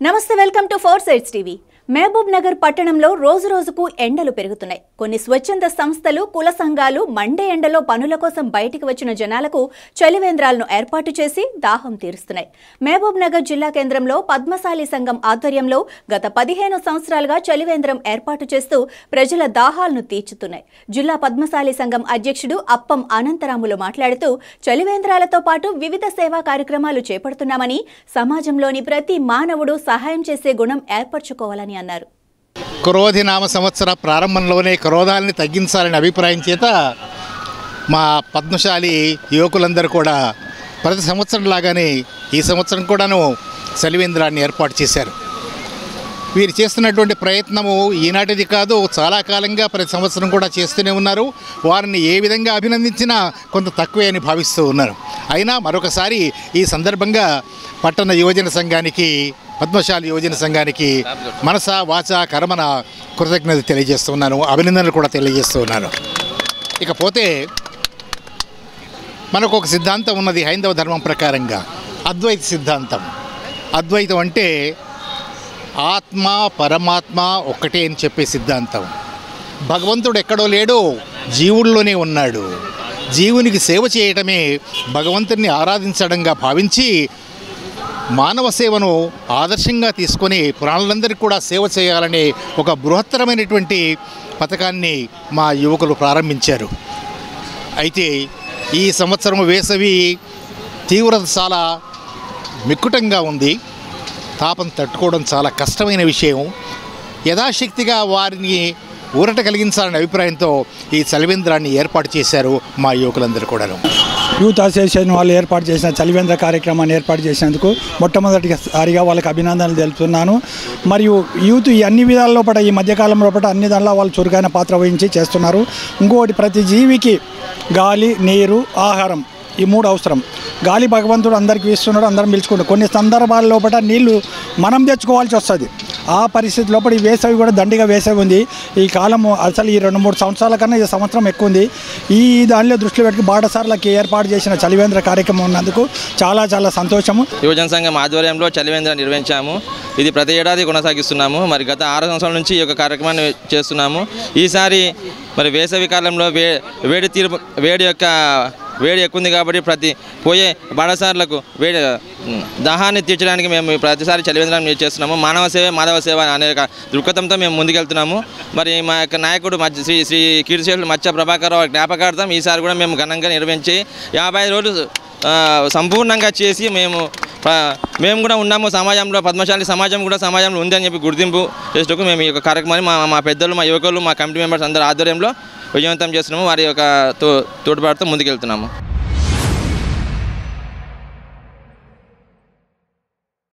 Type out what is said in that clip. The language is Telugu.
నమస్తే welcome to four sides TV. Mahabubnagar పట్టణంలో రోజు రోజుకు ఎండలు పెరుగుతున్నాయి. కొన్ని స్వచ్ఛంద సంస్థలు, కుల సంఘాలు మండే ఎండలో పనుల కోసం బయటికి వచ్చిన జనాలకు చలివేంద్రాలను ఏర్పాటు చేసి దాహం తీరుస్తున్నాయి. మహబూబ్ నగర్ జిల్లా కేంద్రంలో పద్మశాలి సంఘం ఆధ్వర్యంలో గత 15 సంవత్సరాలుగా చలివేంద్రం ఏర్పాటు చేస్తూ ప్రజల దాహాలను తీర్చుతున్నాయి. జిల్లా పద్మశాలి సంఘం అధ్యక్షుడు అప్పం అనంతరాములు మాట్లాడుతూ చలివేంద్రాలతో పాటు వివిధ సేవా కార్యక్రమాలు చేపడుతున్నామని, సమాజంలోని ప్రతి మానవుడు సహాయం చేసే గుణం ఏర్పరచుకోవాలని అన్నారు. క్రోధి నామ సంవత్సర ప్రారంభంలోనే క్రోధాలని తగ్గించాలనే అభిప్రాయం చేత మా పద్మశాలి యువకులందరూ కూడా ప్రతి సంవత్సరం లాగానే ఈ సంవత్సరం కూడాను చలివేంద్రాన్ని ఏర్పాటు చేశారు. వీరు చేస్తున్నటువంటి ప్రయత్నము ఈనాటిది కాదు, చాలా కాలంగా ప్రతి సంవత్సరం కూడా చేస్తూనే ఉన్నారు. వారిని ఏ విధంగా అభినందించినా కొంత తక్కువే అని భావిస్తూ ఉన్నారు. అయినా మరొకసారి ఈ సందర్భంగా పట్టణ యువజన సంఘానికి, పద్మశాలి యువజన సంఘానికి మనస వాచ కర్మన కృతజ్ఞత తెలియజేస్తున్నాను, అభినందనలు కూడా తెలియజేస్తున్నాను. ఇకపోతే మనకు ఒక సిద్ధాంతం ఉన్నది హైందవ ధర్మం ప్రకారంగా, అద్వైత సిద్ధాంతం. అద్వైతం అంటే ఆత్మ పరమాత్మ ఒక్కటే అని చెప్పే సిద్ధాంతం. భగవంతుడు ఎక్కడో లేడు, జీవుల్లోనే ఉన్నాడు. జీవునికి సేవ చేయటమే భగవంతుడిని ఆరాధించడంగా భావించి మానవ సేవను ఆదర్శంగా తీసుకొని ప్రాణులందరికీ కూడా సేవ చేయాలనే ఒక బృహత్తరమైనటువంటి పథకాన్ని మా యువకులు ప్రారంభించారు. అయితే ఈ సంవత్సరం వేసవి తీవ్రత చాలా మిక్కుటంగా ఉంది. తాపం తట్టుకోవడం చాలా కష్టమైన విషయం. యథాశక్తిగా వారిని ఊరట కలిగించాలనే అభిప్రాయంతో ఈ చలివేంద్రాన్ని ఏర్పాటు చేశారు మా యువకులందరూ కూడాను. యూత్ అసోసియేషన్ వాళ్ళు ఏర్పాటు చేసిన చలివేంద్ర కార్యక్రమాన్ని ఏర్పాటు చేసినందుకు మొట్టమొదటిసారిగా వాళ్ళకి అభినందనలు తెలుపుతున్నాను. మరియు యూత్ ఈ అన్ని విధాల లోపల, ఈ మధ్యకాలం లోపల అన్ని దానిలో వాళ్ళు చురుకైన పాత్ర వహించి చేస్తున్నారు. ఇంకోటి, ప్రతి జీవికి గాలి, నీరు, ఆహారం ఈ 3 అవసరం. గాలి భగవంతుడు అందరికీ ఇస్తున్నాడు, అందరం పిలుచుకుంటాం. కొన్ని సందర్భాల లోపల నీళ్లు మనం తెచ్చుకోవాల్సి వస్తుంది. ఆ పరిస్థితి లోపల ఈ వేసవి కూడా దండిగా వేసవి ఉంది. ఈ కాలం అసలు ఈ 2-3 సంవత్సరాల కన్నా ఈ సంవత్సరం ఎక్కువ ఉంది. ఈ దానిలో దృష్టిలో పెట్టి బాటసార్లకి ఏర్పాటు చేసిన చలివేంద్ర కార్యక్రమం ఉన్నందుకు చాలా చాలా సంతోషము. యువజన సంఘం ఆధ్వర్యంలో చలివేంద్ర నిర్వహించాము. ఇది ప్రతి ఏడాది కొనసాగిస్తున్నాము. మరి గత 6 సంవత్సరాల నుంచి ఈ యొక్క కార్యక్రమాన్ని చేస్తున్నాము. ఈసారి మరి వేసవి కాలంలో వేడి ఎక్కువ ఉంది కాబట్టి పోయే బాటసార్లకు దాహాన్ని తీర్చడానికి మేము ప్రతిసారి చలివేంద్రం చేస్తున్నాము. మానవ సేవ మాధవ సేవ అనే దృక్పథంతో మేము ముందుకెళ్తున్నాము. మరి మా యొక్క నాయకుడు శ్రీ కీర్తిశేషులు మత్స్య ప్రభాకరరావు జ్ఞాపకార్థం ఈసారి కూడా మేము ఘనంగా నిర్వహించి 55 రోజులు సంపూర్ణంగా చేసి మేము కూడా ఉన్నాము. సమాజంలో పద్మశాలి సమాజం కూడా సమాజంలో ఉందని చెప్పి గుర్తింపు చేసేందుకు మేము ఈ యొక్క కార్యక్రమాన్ని మా పెద్దలు, మా యువకులు, మా కమిటీ మెంబర్స్ అందరి ఆధ్వర్యంలో విజయవంతం చేస్తున్నాము. వారి యొక్క తోడ్పాటుతో ముందుకెళ్తున్నాము.